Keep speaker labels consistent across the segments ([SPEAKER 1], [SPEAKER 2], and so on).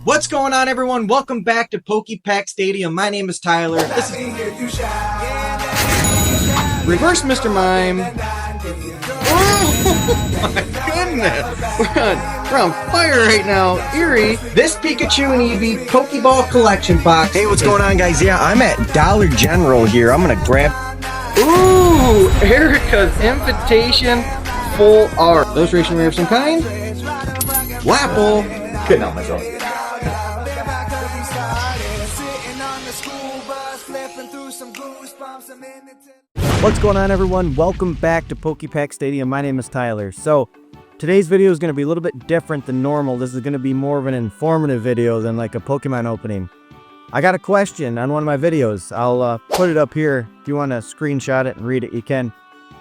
[SPEAKER 1] What's going on, everyone? Welcome back to PokePack Stadium. My name is Tyler. This is Reverse Mr. Mime. Oh my goodness! We're on fire right now. Eerie. This Pikachu and Eevee Pokeball collection box.
[SPEAKER 2] Hey, what's going on, guys? Yeah, I'm at Dollar General here. I'm gonna grab...
[SPEAKER 1] Ooh! Erica's Invitation Full Art. Illustration rare of some kind. Lapple. Couldn't help myself.
[SPEAKER 3] What's going on, everyone? Welcome back to PokePack Stadium. My name is Tyler. So today's video is going to be a little bit different than normal. This is going to be more of an informative video than like a Pokemon opening. I got a question on one of my videos. I'll put it up here. If you want to screenshot it and read it, you can.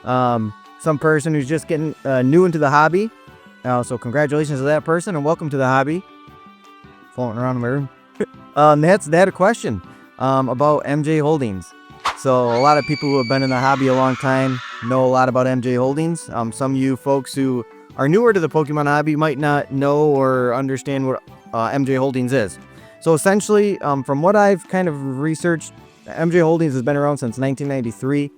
[SPEAKER 3] Some person who's just getting new into the hobby. So congratulations to that person and welcome to the hobby. Floating around in my room. They had a question about MJ Holdings. So a lot of people who have been in the hobby a long time know a lot about MJ Holdings. Some of you folks who are newer to the Pokemon hobby might not know or understand what MJ Holdings is. So essentially, from what I've kind of researched, MJ Holdings has been around since 1993.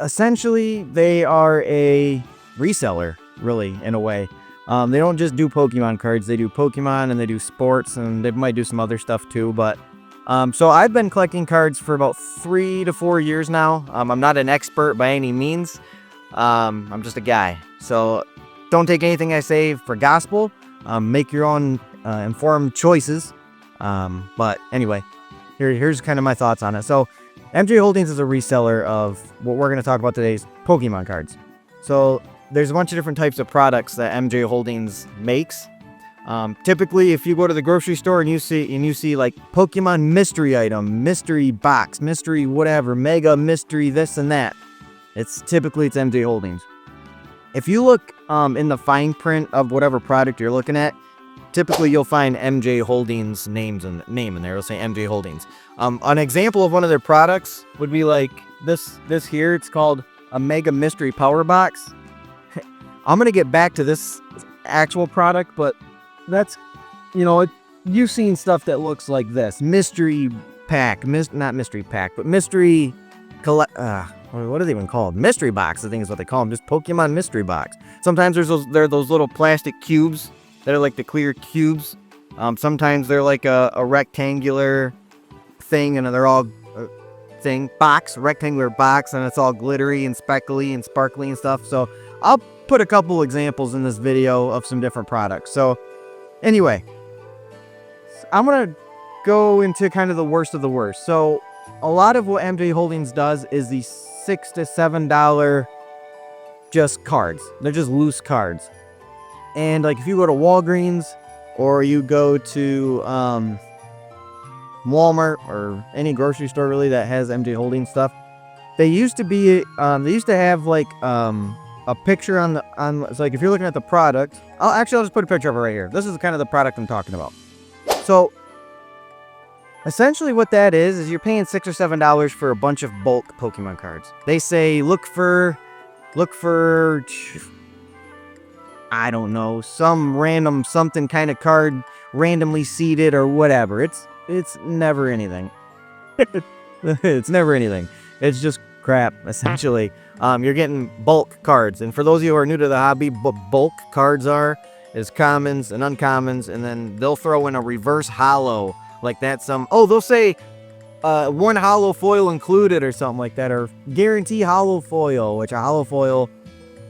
[SPEAKER 3] Essentially, they are a reseller, really, in a way. They don't just do Pokemon cards. They do Pokemon and they do sports, and they might do some other stuff too, but... So I've been collecting cards for about 3 to 4 years now. I'm not an expert by any means. I'm just a guy. So don't take anything I say for gospel. Make your own informed choices. But anyway, here's kind of my thoughts on it. So MJ Holdings is a reseller of what we're going to talk about today is Pokemon cards. So there's a bunch of different types of products that MJ Holdings makes. Typically, if you go to the grocery store and you see like Pokemon mystery item, mystery box, mystery whatever, mega mystery this and that, it's MJ Holdings. If you look in the fine print of whatever product you're looking at, typically you'll find MJ Holdings name in there. It'll say MJ Holdings. An example of one of their products would be like this here. It's called a Mega Mystery Power Box. I'm gonna get back to this actual product, but that's, you've seen stuff that looks like this. Mystery pack. Not mystery pack, but mystery what are they even called? Mystery box, I think is what they call them. Just Pokemon mystery box. Sometimes there are those little plastic cubes that are like the clear cubes. Sometimes they're like a rectangular thing, and they're all rectangular box, and it's all glittery and speckly and sparkly and stuff. So I'll put a couple examples in this video of some different products. So anyway, I'm going to go into kind of the worst of the worst. So a lot of what MJ Holdings does is the $6 to $7 just cards. They're just loose cards. And like if you go to Walgreens or you go to Walmart or any grocery store really that has MJ Holdings stuff, they used to have like a picture on it's like if you're looking at the product, I'll just put a picture of it right here. This is kind of the product I'm talking about. So essentially what that is you're paying $6 or $7 for a bunch of bulk Pokemon cards. They say look for I don't know, some random something kind of card randomly seeded or whatever. It's never anything. It's never anything. It's just crap, essentially. You're getting bulk cards, and for those of you who are new to the hobby, bulk cards is commons and uncommons, and then they'll throw in a reverse holo like that. They'll say one holo foil included or something like that, or guarantee holo foil, which a holo foil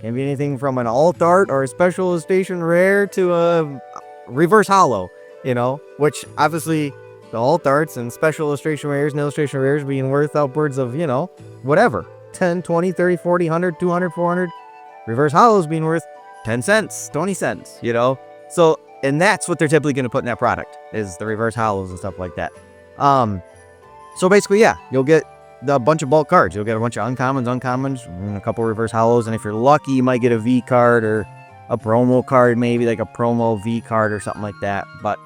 [SPEAKER 3] can be anything from an alt art or a special illustration rare to a reverse holo, which obviously the alt arts and special illustration rares and illustration rares being worth upwards of, whatever. 10, 20, 30, 40, 100, 200, 400. Reverse holos being worth 10 cents, 20 cents, So, and that's what they're typically going to put in that product, is the reverse holos and stuff like that. So basically, yeah, you'll get a bunch of bulk cards. You'll get a bunch of uncommons, and a couple reverse holos, and if you're lucky, you might get a V card or a promo card, maybe like a promo V card or something like that. But,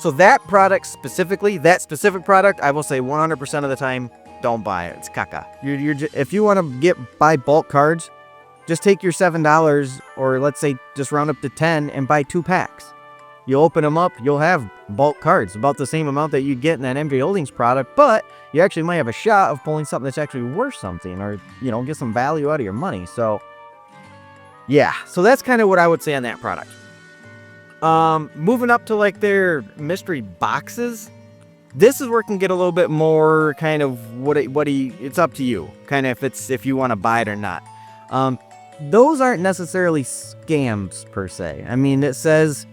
[SPEAKER 3] so that specific product, I will say 100% of the time, don't buy it. It's caca. If you want to buy bulk cards, just take your $7 or let's say just round up to 10 and buy 2 packs. you open them up, you'll have bulk cards, about the same amount that you'd get in that MJ Holdings product, but you actually might have a shot of pulling something that's actually worth something, or, you know, get some value out of your money. So, yeah, so that's kind of what I would say on that product. Moving up to like their mystery boxes, this is where it can get a little bit more kind of it's up to you, kind of if you want to buy it or not. Those aren't necessarily scams per se. I mean, it says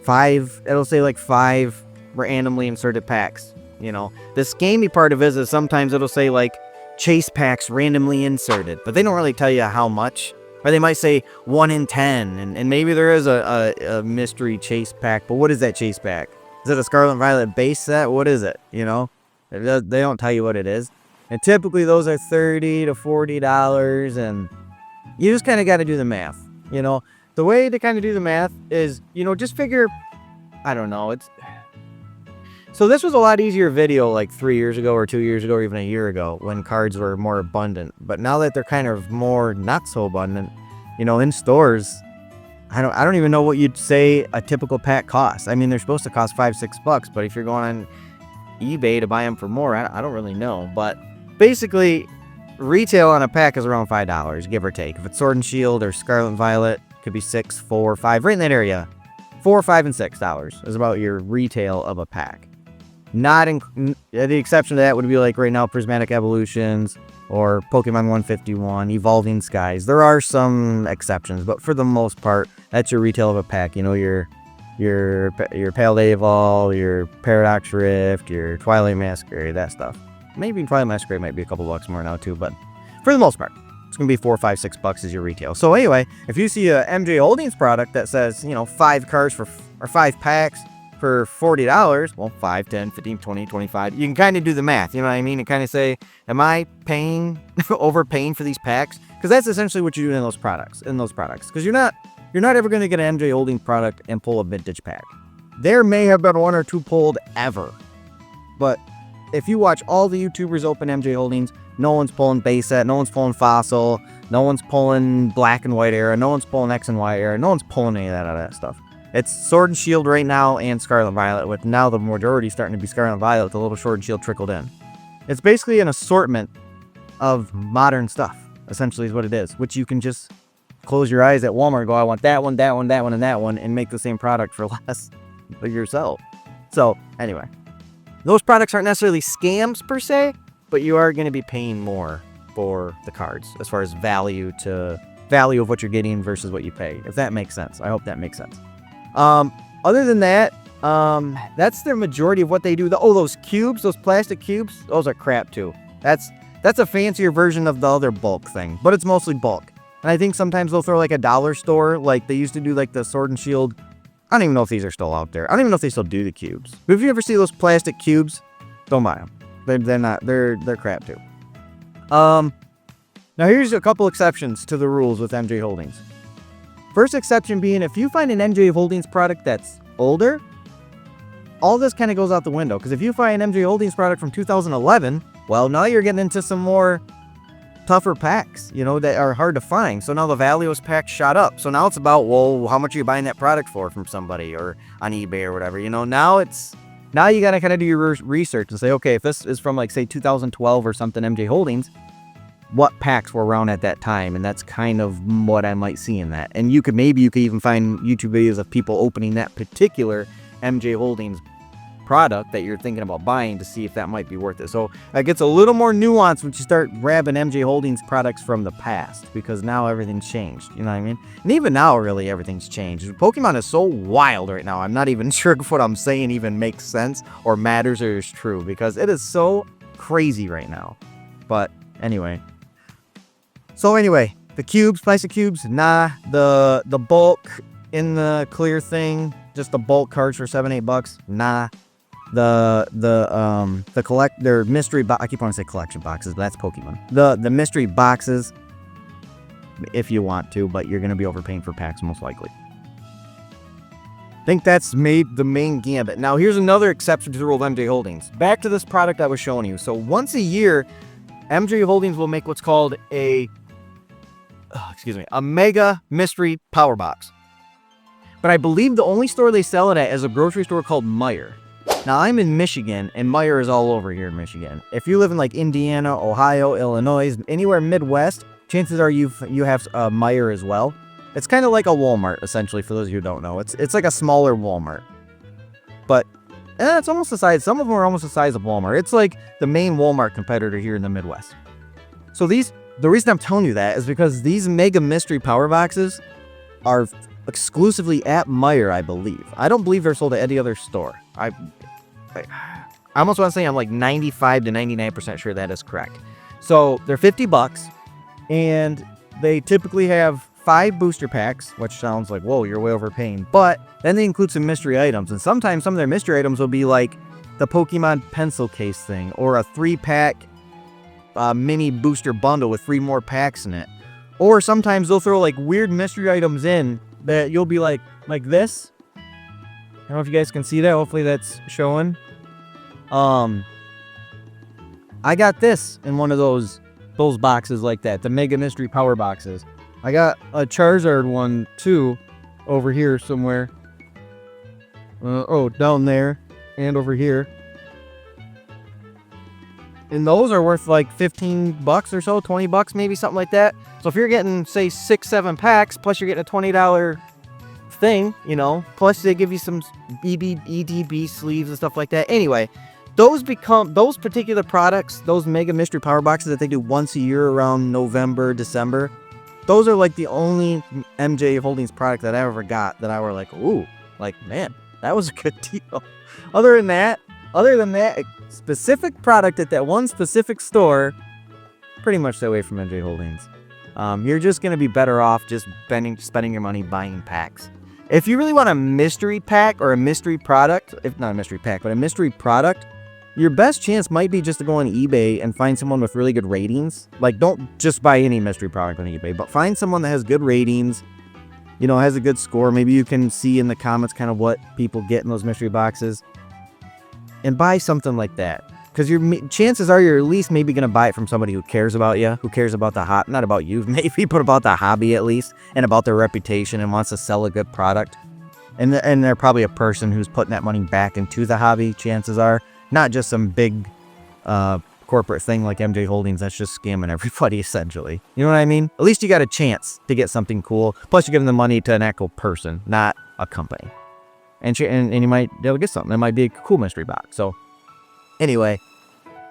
[SPEAKER 3] it'll say like 5 randomly inserted packs. You know, the scammy part of it is sometimes it'll say like chase packs randomly inserted, but they don't really tell you how much. Or they might say 1 in 10, and maybe there is a mystery chase pack, but what is that chase pack? Is it a Scarlet and Violet base set? What is it? You know, they don't tell you what it is. And typically those are $30 to $40, and you just kind of got to do the math. You know, the way to kind of do the math is, you know, just figure, I don't know, so this was a lot easier video like 3 years ago or 2 years ago or even a year ago when cards were more abundant. But now that they're kind of more not so abundant, you know, in stores, I don't even know what you'd say a typical pack costs. I mean, they're supposed to cost $5-6, but if you're going on eBay to buy them for more, I don't really know. But basically, retail on a pack is around $5, give or take. If it's Sword and Shield or Scarlet and Violet, it could be $6, $4, $5, right in that area. $4, $5, and $6 is about your retail of a pack. The exception to that would be like right now Prismatic Evolutions or Pokemon 151, Evolving Skies. There are some exceptions, but for the most part, that's your retail of a pack. You know, your Pale Evol, your Paradox Rift, your Twilight Masquerade, that stuff. Maybe Twilight Masquerade might be a couple bucks more now too, but for the most part, it's going to be $4, $5, $6 is your retail. So anyway, if you see a MJ Holdings product that says, you know, 5 cards or 5 packs for $40, well, 5, 10, 15, 20, 25, you can kind of do the math, you know what I mean? And kind of say, am I overpaying for these packs? Because that's essentially what you do in those products, because you're not ever going to get an MJ Holdings product and pull a vintage pack. There may have been 1 or 2 pulled ever, but if you watch all the YouTubers open MJ Holdings, no one's pulling base set, no one's pulling fossil, no one's pulling black and white era, no one's pulling X and Y era, no one's pulling any of that out of that stuff. It's Sword and Shield right now and Scarlet and Violet, with now the majority starting to be Scarlet and Violet, the little Sword and Shield trickled in. It's basically an assortment of modern stuff, essentially is what it is, which you can just close your eyes at Walmart and go, I want that one, that one, that one, and that one, and make the same product for less yourself. So anyway, those products aren't necessarily scams per se, but you are going to be paying more for the cards as far as value of what you're getting versus what you pay, if that makes sense. I hope that makes sense. Other than that, that's the majority of what they do. Those cubes, those plastic cubes, those are crap too. That's a fancier version of the other bulk thing, but it's mostly bulk. And I think sometimes they'll throw like a dollar store, like they used to do like the Sword and Shield. I don't even know if these are still out there. I don't even know if they still do the cubes. But if you ever see those plastic cubes, don't buy them. They're crap too. Now here's a couple exceptions to the rules with MJ Holdings. First exception being, if you find an MJ Holdings product that's older, all this kind of goes out the window. Because if you find an MJ Holdings product from 2011, well, now you're getting into some more tougher packs, you know, that are hard to find. So now the value of packs shot up. So now it's about, well, how much are you buying that product for from somebody or on eBay or whatever, you know. Now you got to kind of do your research and say, okay, if this is from like say 2012 or something, MJ Holdings, what packs were around at that time, and that's kind of what I might see in that. And you could even find YouTube videos of people opening that particular MJ Holdings product that you're thinking about buying to see if that might be worth it. So it gets a little more nuanced when you start grabbing MJ Holdings products from the past, because now everything's changed, you know what I mean? And even now, really, everything's changed. Pokemon is so wild right now, I'm not even sure if what I'm saying even makes sense or matters or is true, because it is so crazy right now. But anyway. The cubes, plastic cubes, nah. The bulk in the clear thing, just the bulk cards for $7-8, nah. Their mystery box, I keep wanting to say collection boxes, but that's Pokemon. The mystery boxes, if you want to, but you're gonna be overpaying for packs most likely. I think that's made the main gambit. Now here's another exception to the rule of MJ Holdings. Back to this product I was showing you. So once a year, MJ Holdings will make what's called a mega mystery power box. but I believe the only store they sell it at is a grocery store called Meijer. Now, I'm in Michigan, and Meijer is all over here in Michigan. If you live in, like, Indiana, Ohio, Illinois, anywhere Midwest, chances are you have Meijer as well. It's kind of like a Walmart, essentially, for those of you who don't know. It's like a smaller Walmart. But it's almost the size. Some of them are almost the size of Walmart. It's like the main Walmart competitor here in the Midwest. So the reason I'm telling you that is because these Mega Mystery Power Boxes are exclusively at Meijer, I believe. I don't believe they're sold at any other store. I almost want to say I'm like 95 to 99% sure that is correct. So they're $50, and they typically have 5 booster packs, which sounds like, whoa, you're way overpaying. But then they include some mystery items, and sometimes some of their mystery items will be like the Pokemon pencil case thing, or a 3-pack mini booster bundle with 3 more packs in it. Or sometimes they'll throw like weird mystery items in that you'll be like this. I don't know if you guys can see that. Hopefully that's showing. I got this in one of those boxes like that, the Mega Mystery Power Boxes. I got a Charizard one too, over here somewhere. Down there and over here. And those are worth like $15 or so, $20 maybe, something like that. So if you're getting, say, 6-7 packs, plus you're getting a $20 thing, you know, plus they give you some EDB sleeves and stuff like that. Anyway, those particular products, those Mega Mystery Power Boxes that they do once a year around November, December, those are like the only MJ Holdings product that I ever got that I were like, ooh, like, man, that was a good deal. Other than that, specific product at that one specific store, pretty much stay away from MJ Holdings. You're just going to be better off just spending your money buying packs. If you really want a mystery pack or a mystery product, if not a mystery pack, but a mystery product, your best chance might be just to go on eBay and find someone with really good ratings. Like, don't just buy any mystery product on eBay, but find someone that has good ratings, you know, has a good score. Maybe you can see in the comments kind of what people get in those mystery boxes, and buy something like that. Because your chances are you're at least maybe going to buy it from somebody who cares about you, who cares about the hobby, not about you, maybe, but about the hobby at least, and about their reputation, and wants to sell a good product. And they're probably a person who's putting that money back into the hobby, chances are. Not just some big corporate thing like MJ Holdings that's just scamming everybody, essentially. You know what I mean? At least you got a chance to get something cool. Plus, you're giving the money to an actual person, not a company. And you might be able to get something. That might be a cool mystery box. So, anyway,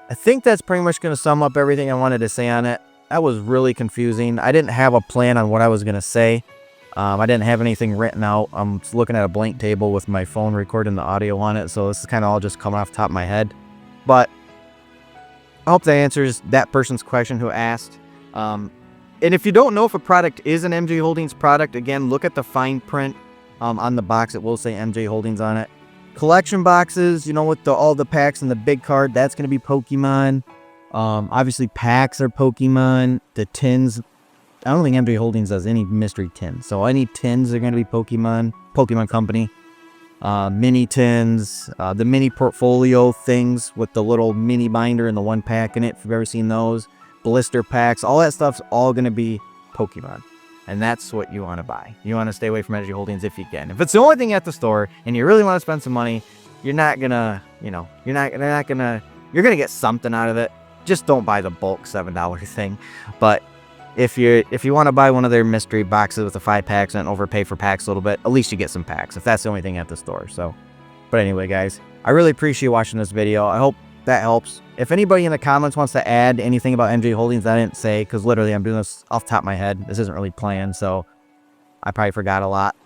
[SPEAKER 3] I think that's pretty much going to sum up everything I wanted to say on it. That was really confusing. I didn't have a plan on what I was going to say. I didn't have anything written out. I'm just looking at a blank table with my phone recording the audio on it, so this is kind of all just coming off the top of my head. But I hope that answers that person's question who asked. And if you don't know if a product is an MJ Holdings product, again, look at the fine print on the box. It will say MJ Holdings on it. Collection boxes, you know, with all the packs and the big card, that's going to be Pokemon. Obviously, packs are Pokemon. The tins, I don't think MJ Holdings does any mystery tins. So any tins are going to be Pokemon Company. Mini tins, the mini portfolio things with the little mini binder and the 1 pack in it, if you've ever seen those. Blister packs, all that stuff's all going to be Pokemon. And that's what you want to buy. You want to stay away from MJ Holdings if you can. If it's the only thing at the store and you really want to spend some money, you're not going to, you know, you're going to get something out of it. Just don't buy the bulk $7 thing. But if you want to buy one of their mystery boxes with the 5 packs and overpay for packs a little bit, at least you get some packs if that's the only thing at the store. So, but anyway, guys, I really appreciate watching this video. I hope that helps. If anybody in the comments wants to add anything about MJ Holdings that I didn't say, because literally I'm doing this off the top of my head. This isn't really planned, so I probably forgot a lot.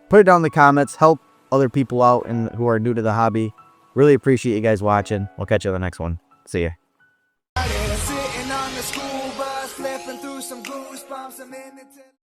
[SPEAKER 3] Put it down in the comments. Help other people out who are new to the hobby. Really appreciate you guys watching. We'll catch you on the next one. See ya.
[SPEAKER 4] Sitting on the school bus, flipping through some goosebumps a minute.